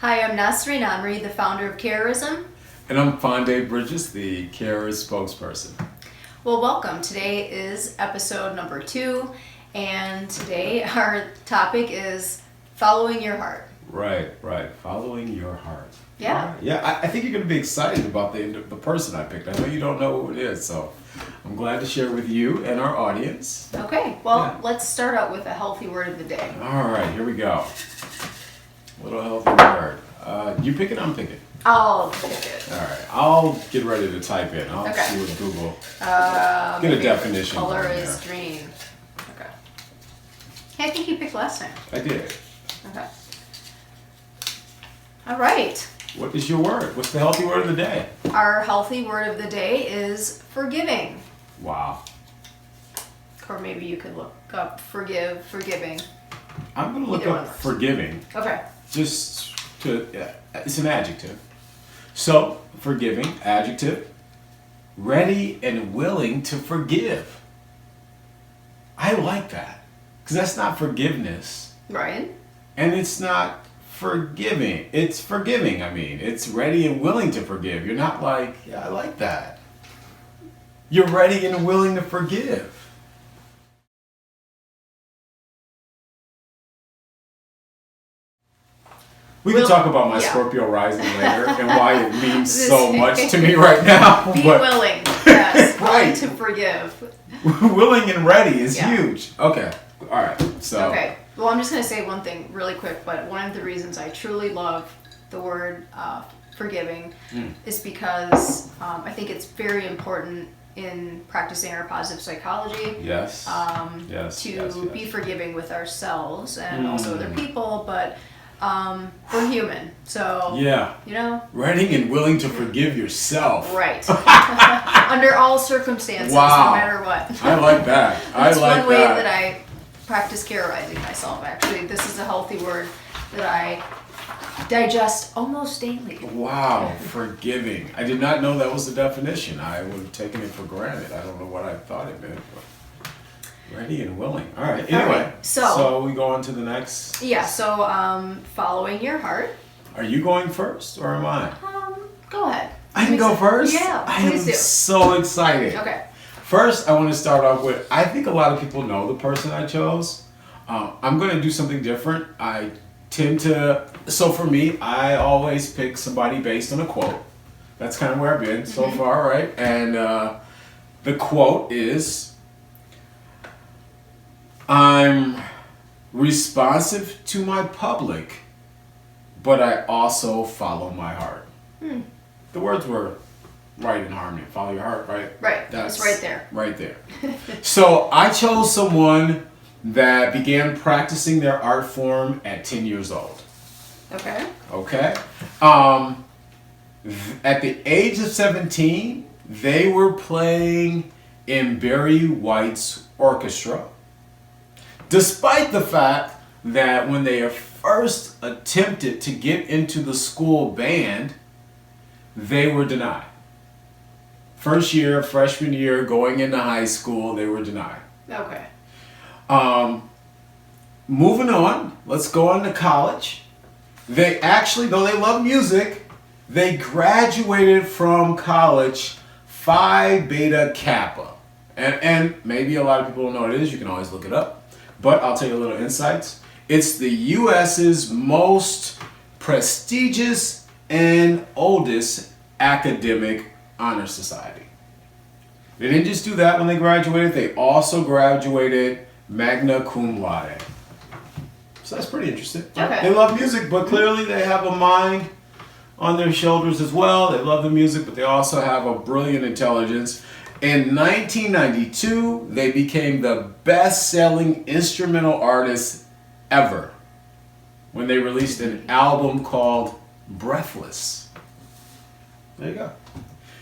Hi, I'm Nasreen Amri, the founder of Carrorism. And I'm Fonde Bridges, the Carrorist spokesperson. Well, welcome. Today is episode number 2, and today our topic is following your heart. Right. Following your heart. Yeah. Right. Yeah, I think you're going to be excited about the person I picked. I know you don't know who it is, so I'm glad to share with you and our audience. Okay, well, Let's start out with a healthy word of the day. All right, here we go. Little healthy word. You pick it, I'm picking. I'll pick it. All right, I'll get ready to type in. I'll Okay. see what Google. Get a definition Color on is there. green. Okay. Hey, I think you picked last time. I did. Okay. All right. What is your word? What's the healthy word of the day? Our healthy word of the day is forgiving. Wow. Or maybe you could look up forgiving. I'm going to look Either one up works. forgiving. Okay. Just to, it's an adjective. So, forgiving, adjective, ready and willing to forgive. I like that. Because that's not forgiveness. Right. And it's not forgiving. It's forgiving, It's ready and willing to forgive. You're not like, yeah, I like that. You're ready and willing to forgive. We can talk about my Scorpio rising later and why it means so much to me right now. Be willing, yes, Right. willing to forgive. Willing and ready is huge. Okay, all right. So Okay, well, I'm just going to say one thing really quick, but one of the reasons I truly love the word forgiving is because I think it's very important in practicing our positive psychology. Yes. To be forgiving with ourselves and also other people, but we're human, so ready and willing to forgive yourself. Right. Under all circumstances, Wow. no matter what. I like that. That's I like one way that. that I practice carrorizing myself. Actually, this is a healthy word that I digest almost daily. Wow, forgiving. I did not know that was the definition. I would have taken it for granted. I don't know what I thought it meant. But ready and willing. All right. Anyway, All right, so we go on to the next. Yeah. So following your heart. Are you going first or am I? Go ahead. I can go first? Yeah, I am please do. so excited. Okay. First, I want to start off with, I think a lot of people know the person I chose. I'm going to do something different. So for me, I always pick somebody based on a quote. That's kind of where I've been so far, right? And the quote is, I'm responsive to my public, but I also follow my heart. The words were right in harmony. Follow your heart, right? Right. That's right there. Right there. So I chose someone that began practicing their art form at 10 years old. Okay. Okay? At the age of 17, they were playing in Barry White's orchestra. Despite the fact that when they first attempted to get into the school band, they were denied. First year, freshman year, going into high school, they were denied. Okay. Moving on, let's go on to college. They actually, though they love music, they graduated from college Phi Beta Kappa. And maybe a lot of people don't know what it is, you can always look it up. But I'll tell you a little insights. It's the U.S.'s most prestigious and oldest academic honor society. They didn't just do that when they graduated, they also graduated magna cum laude. So that's pretty interesting. Okay. They love music, but clearly they have a mind on their shoulders as well. They love the music, but they also have a brilliant intelligence. In 1992, they became the best-selling instrumental artist ever when they released an album called Breathless. There you go.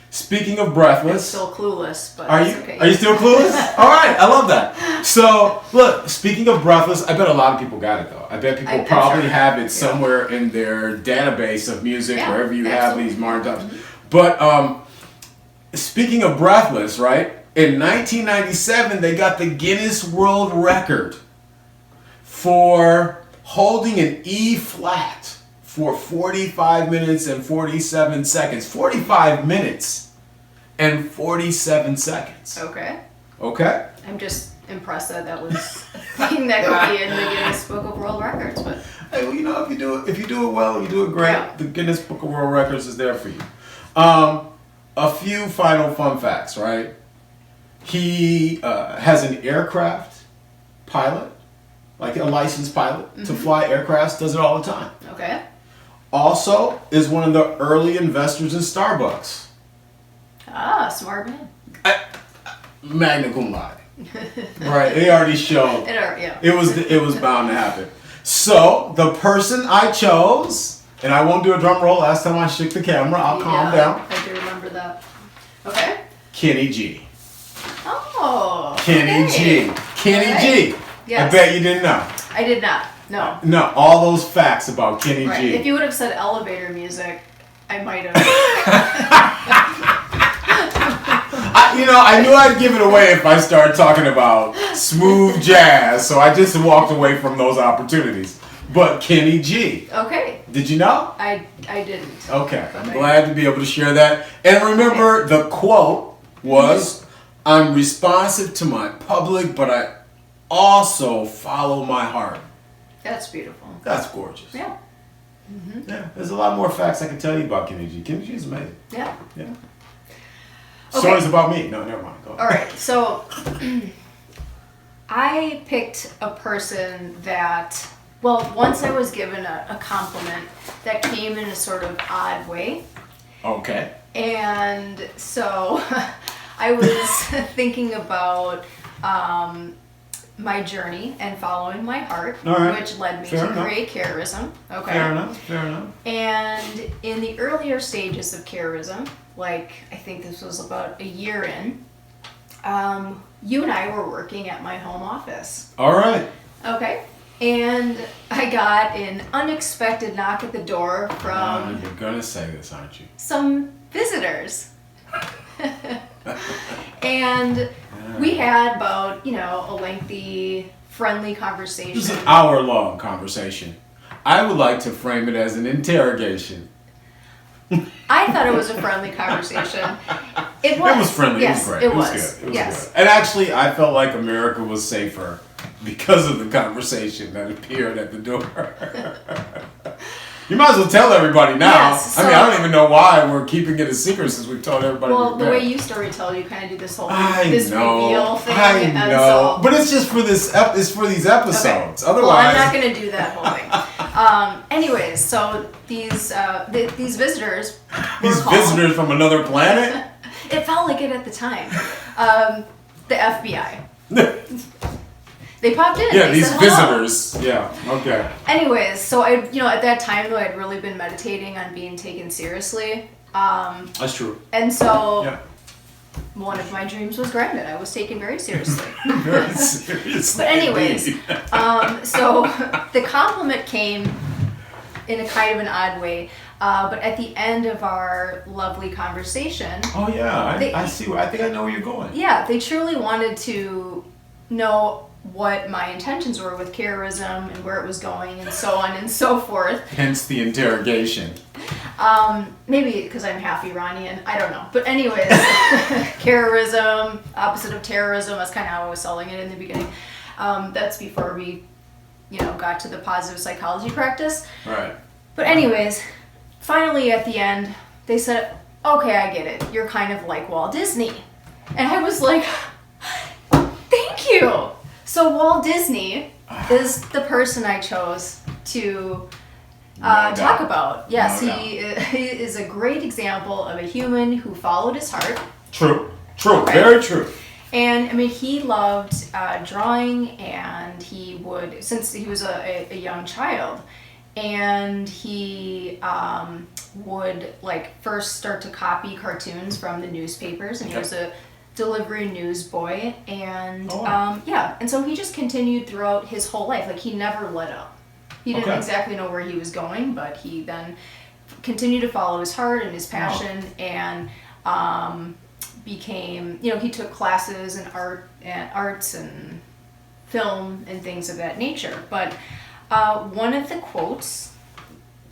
Speaking of Breathless, I'm still clueless, but are it's you okay. are you still clueless? All right, I love that. So look, speaking of Breathless, I bet a lot of people got it though. I bet people probably sure. have it somewhere in their database of music, wherever you have these modern times. But speaking of Breathless, right? In 1997, they got the Guinness World Record for holding an E flat for 45 minutes and 47 seconds. 45 minutes and 47 seconds. Okay. Okay? I'm just impressed that was a thing that could be in the Guinness Book of World Records. But Hey, well, you know, if you do it well, you do it great. Yeah. The Guinness Book of World Records is there for you. A few final fun facts, right? He has an aircraft pilot, like a licensed pilot, to fly aircrafts, does it all the time. okay. Also is one of the early investors in Starbucks. Ah, smart man. Magna cum laude. Right, they already showed. Yeah. It was bound to happen. So the person I chose, and I won't do a drum roll. Last time I shook the camera, I'll calm down. I do remember that. Okay. Kenny G. Oh. Kenny okay. G. Kenny All G. right. Yes. I bet you didn't know. I did not. No. No, all those facts about Kenny Right. G. If you would have said elevator music, I might have. I knew I'd give it away if I started talking about smooth jazz, so I just walked away from those opportunities. But Kenny G. Okay. Did you know? I didn't. Okay, I'm glad to be able to share that. And remember, the quote was, "I'm responsive to my public, but I also follow my heart." That's beautiful. That's gorgeous. Yeah. Yeah, there's a lot more facts I can tell you about Kenny G. Kenny G is amazing. Yeah. Yeah. Okay. Stories about me. No, never mind. Go ahead. All right. So I picked a person that, well, once I was given a compliment that came in a sort of odd way. Okay. And so I was thinking about my journey and following my heart, All right. which led me Fair to enough. create Carrorism. Okay. Fair enough. And in the earlier stages of Carrorism, like I think this was about a year in, you and I were working at my home office. All right. Okay. And I got an unexpected knock at the door from You're going to say this, aren't you? some visitors. And we had about, a lengthy, friendly This conversation. is an hour-long conversation. I would like to frame it as an interrogation. I thought it was a friendly conversation. It was. It was friendly. Yes, it was great. It It was was. good. It was Yes. good. And actually, I felt like America was safer because of the conversation that appeared at the door. You might as well tell everybody now. Yes, I mean, I don't even know why we're keeping it a secret since we've told everybody. Well, we're the way married. you storytell, you kind of do this whole I this know. reveal thing. I and know. So, But it's just for this. It's for these episodes. okay. Otherwise, Well, I'm not going to do that whole thing. Anyways, so these visitors. were these called- visitors from another planet. It felt like it at the time. The FBI. They popped in. Yeah, they these said hello. visitors. Yeah. Okay. Anyways, so I, at that time though, I'd really been meditating on being taken seriously. That's true. And so Yeah. one of my dreams was granted. I was taken very seriously. Very seriously. But anyways, indeed. so the compliment came in a kind of an odd way. But at the end of our lovely conversation, Oh yeah, They- I see. I think I know where you're going. yeah, they truly wanted to know what my intentions were with Carrorism and where it was going and so on and so forth. Hence the interrogation. Maybe because I'm half Iranian, I don't know. But anyways, Carrorism, opposite of terrorism, that's kind of how I was selling it in the beginning. That's before we, got to the positive psychology practice. Right. But anyways, finally at the end, they said, okay, I get it. You're kind of like Walt Disney. And I was like, thank you. So Walt Disney is the person I chose to No talk doubt. about. Yes, No he is a great example of a human who followed his heart. True. Okay. Very true. And I mean, he loved drawing, and he would, since he was a young child, and he would first start to copy cartoons from the newspapers, and he was a delivery news boy, and Oh, wow. and so he just continued throughout his whole life. Like, he never let up. He didn't Okay. exactly know where he was going, but he then continued to follow his heart and his passion, and became, he took classes in arts and film and things of that nature. But one of the quotes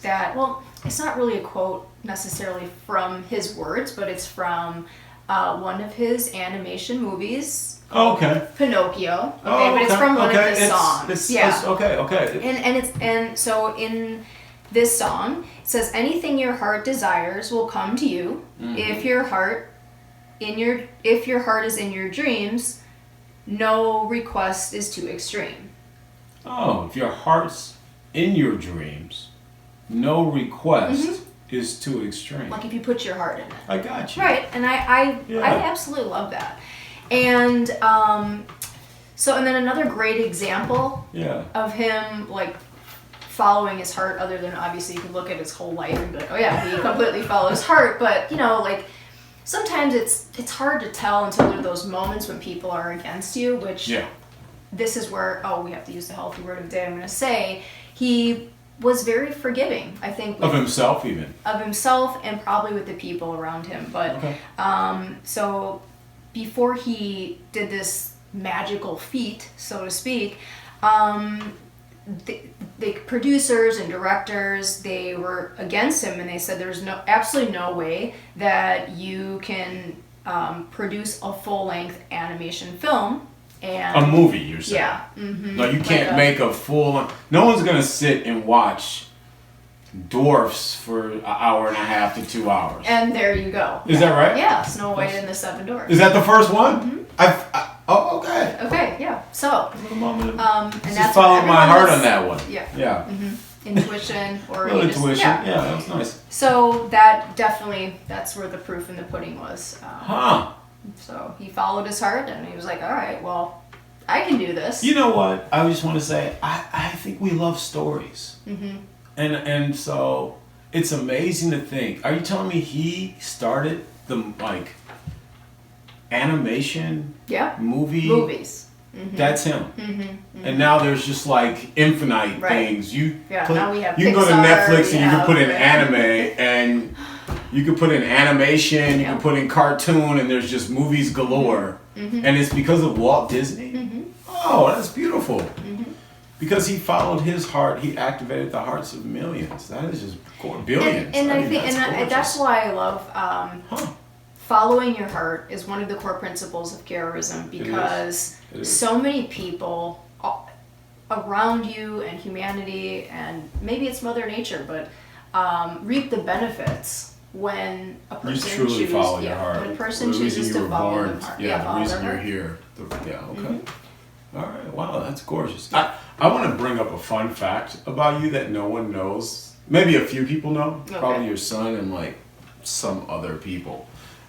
that, well, it's not really a quote necessarily from his words, but it's from one of his animation movies. Oh, okay. Pinocchio. Okay, but it's from one of his songs. Okay. And so in this song, it says, "Anything your heart desires will come to you. Mm-hmm. If your heart is in your dreams, no request is too extreme." Oh, if your heart's in your dreams, no request is too extreme. Like if you put your heart in it. I got you. Right, and I absolutely love that. And so, and then another great example of him like following his heart, other than obviously you can look at his whole life and be like, oh yeah, he completely followed his heart, but you know, like sometimes it's hard to tell until there are those moments when people are against you, which this is where, we have to use the healthy word of the day, I'm going to say, he was very forgiving, I think. Of himself even. Of himself and probably with the people around him. But, so before he did this magical feat, so to speak, the producers and directors, they were against him, and they said there's absolutely no way that you can produce a full-length animation film. And a movie, you're saying? Yeah. Mm-hmm. No, you can't make a full... No one's going to sit and watch Dwarfs for an hour and a half to 2 hours. And there you go. Is that right? Yeah, Snow White and the Seven Dwarfs. Is that the first one? Mm-hmm. Oh, okay. Okay, yeah. So, and that's just follow my heart on that one. Yeah. Yeah. Mm-hmm. Intuition or intuition. Yeah, that was nice. So that's where the proof in the pudding was. So he followed his heart, and he was like, all right, well, I can do this. You know what? I just want to say, I think we love stories. Mm-hmm. And so it's amazing to think. Are you telling me he started the, animation movies? Mm-hmm. That's him. Mm-hmm. Mm-hmm. And now there's just, infinite things. Now we have you can go to Pixar, Netflix and you can put in anime, and you can put in animation, you can put in cartoon, and there's just movies galore. Mm-hmm. And it's because of Walt Disney? Mm-hmm. Oh, that's beautiful. Mm-hmm. Because he followed his heart, he activated the hearts of millions. That is just billions. And I think that's why I love following your heart is one of the core principles of Carrorism, because it is. So many people around you and humanity, and maybe it's Mother Nature, but reap the benefits when a person chooses follow your heart. When a person chooses to follow their heart. The reason you're here. Okay. Mm-hmm. All right. Wow, that's gorgeous. I want to bring up a fun fact about you that no one knows. Maybe a few people know. Okay. Probably your son and some other people.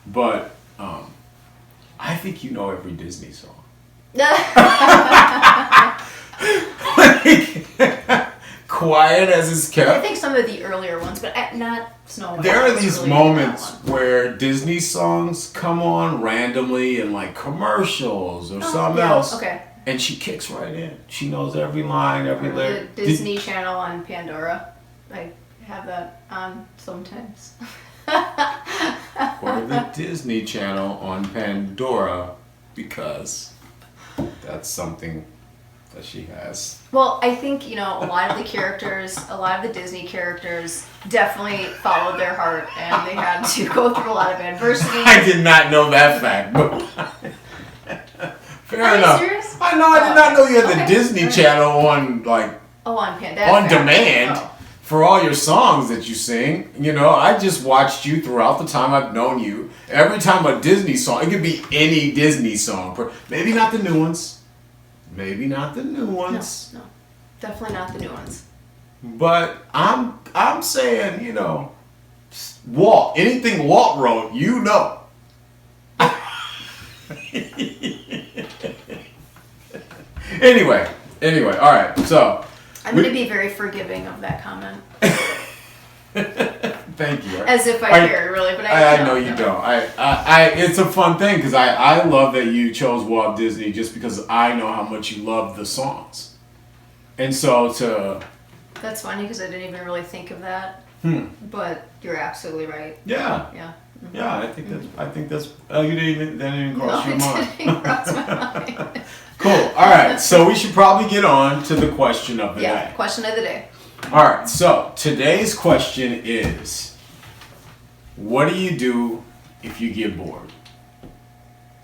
But I think you know every Disney song. Quiet as it's kept. I think some of the earlier ones, but not Snow White. There are these moments where Disney songs come on randomly in commercials or something else. Okay. And she kicks right in. She knows every line, every lyric. The Disney Channel on Pandora. I have that on sometimes. Or the Disney Channel on Pandora, because that's something that she has. Well, I think, a lot of the characters, a lot of the Disney characters definitely followed their heart, and they had to go through a lot of adversity. I did not know that fact, but fair enough. Are you serious? I did not know you had the Disney Channel on, on Pandora. On demand. For all your songs that you sing. I just watched you throughout the time I've known you. Every time a Disney song, it could be any Disney song. Maybe not the new ones. Maybe not the new ones. No. Definitely not the new ones. But I'm saying, Walt, anything Walt wrote, Anyway, all right, so. I'm going to be very forgiving of that comment. Thank you. As if I cared, really, but I know you don't. It's a fun thing, because I love that you chose Walt Disney just because I know how much you love the songs. And so That's funny, because I didn't even really think of that. But you're absolutely right. Yeah. Yeah. Mm-hmm. Yeah, I think that's. Oh, that didn't even cross your mind. It didn't cross my mind. Cool. All right. So we should probably get on to the question of the day. Yeah. Question of the day. All right, so today's question is, what do you do if you get bored?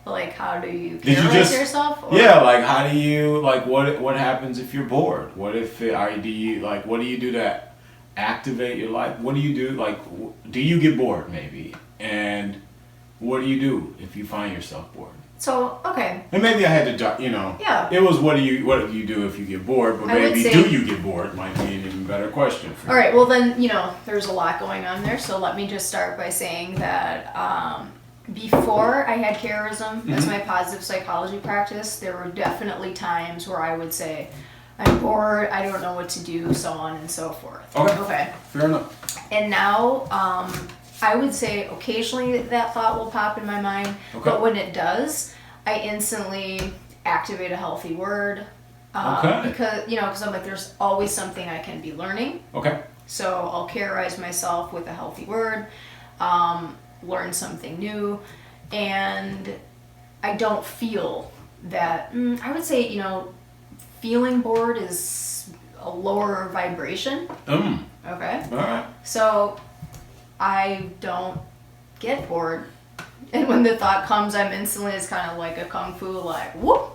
Like, how do you Did you characterize yourself? Or? Yeah, like how do you like what happens if you're bored? What if what do you do to activate your life? What do you do? Like, do you get bored maybe? And what do you do if you find yourself bored? So, okay. And maybe I had to, Yeah. It was what do you do if you get bored? But maybe do you get bored might be an even better question for you. All right. Well, then there's a lot going on there. So let me just start by saying that before I had Carrorism as my positive psychology practice, there were definitely times where I would say, I'm bored, I don't know what to do, so on and so forth. Okay. Fair enough. And now, I would say occasionally that thought will pop in my mind, but when it does, I instantly activate a healthy word. Because I'm like, there's always something I can be learning. Okay. So I'll characterize myself with a healthy word, learn something new, and I don't feel that, I would say, feeling bored is a lower vibration. Okay. All right. So I don't get bored. And when the thought comes, I'm instantly, it's kind of like a kung fu, like, whoop,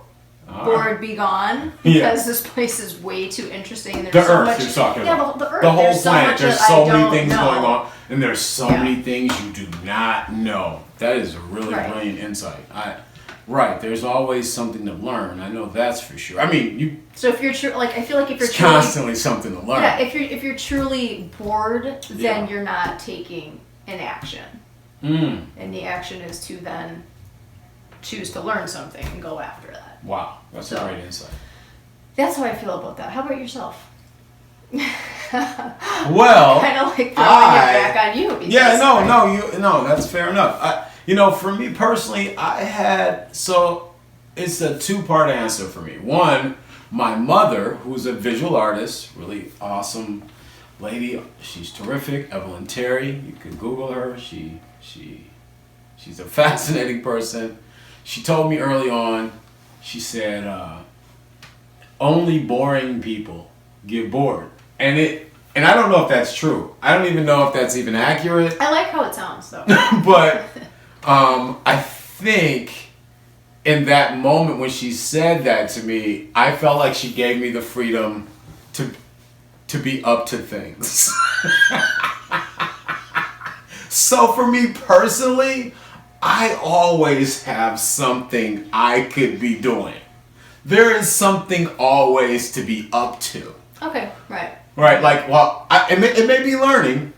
bored, be gone. Because this place is way too interesting. And there's Earth you're talking about. The Earth. The whole there's planet. So there's so many things know. going on. And there's so many things you do not know. That is a really brilliant insight. Right, there's always something to learn. I know that's for sure. I mean, So if you're I feel like if you're constantly something to learn. Yeah, if you're truly bored, then you're not taking an action. And the action is to then choose to learn something and go after that. Wow, that's a great insight. That's how I feel about that. How about yourself? Well, kind of like throwing it back on you. No, that's fair enough. For me personally, it's a two-part answer for me. One, my mother, who's a visual artist, really awesome lady, she's terrific, Evelyn Terry, you can Google her, she's a fascinating person. She told me early on, she said, only boring people get bored. And I don't know if that's true. I don't even know if that's even accurate. I like how it sounds, though. But I think in that moment when she said that to me, I felt like she gave me the freedom to be up to things. So for me personally, I always have something I could be doing. There is something always to be up to. Okay, right. Right, like, it may be learning,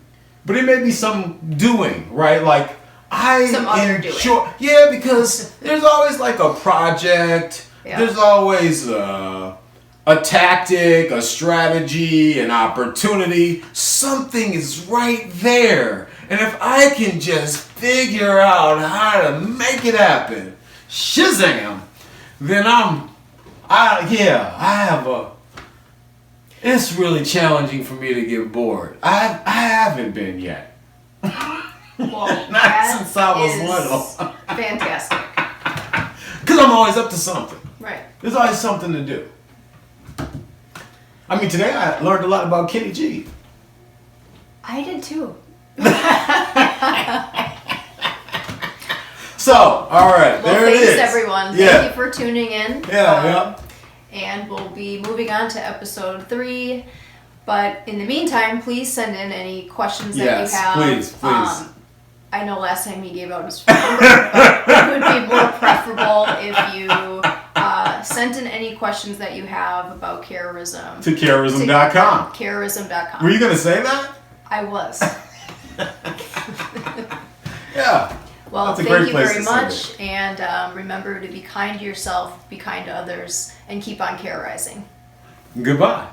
but it may be some doing, right? Like, some other doing. Yeah, because there's always like a project, there's always a tactic, a strategy, an opportunity. Something is right there. And if I can just figure out how to make it happen, shazam, then it's really challenging for me to get bored. I haven't been yet. Well, not since I was little. Fantastic. Because I'm always up to something. Right. There's always something to do. I mean, today I learned a lot about Kenny G. I did too. So, all right, there it is. Thanks everyone. Thank you for tuning in. And we'll be moving on to episode 3. But in the meantime, please send in any questions that you have. Yes, please. I know last time he gave out his phone number, but it would be more preferable if you sent in any questions that you have about Carrorism. To carrorism.com. Carrorism.com. Were you going to say that? I was. Yeah. Well, thank you very much. And remember to be kind to yourself, be kind to others, and keep on carrorizing. Goodbye.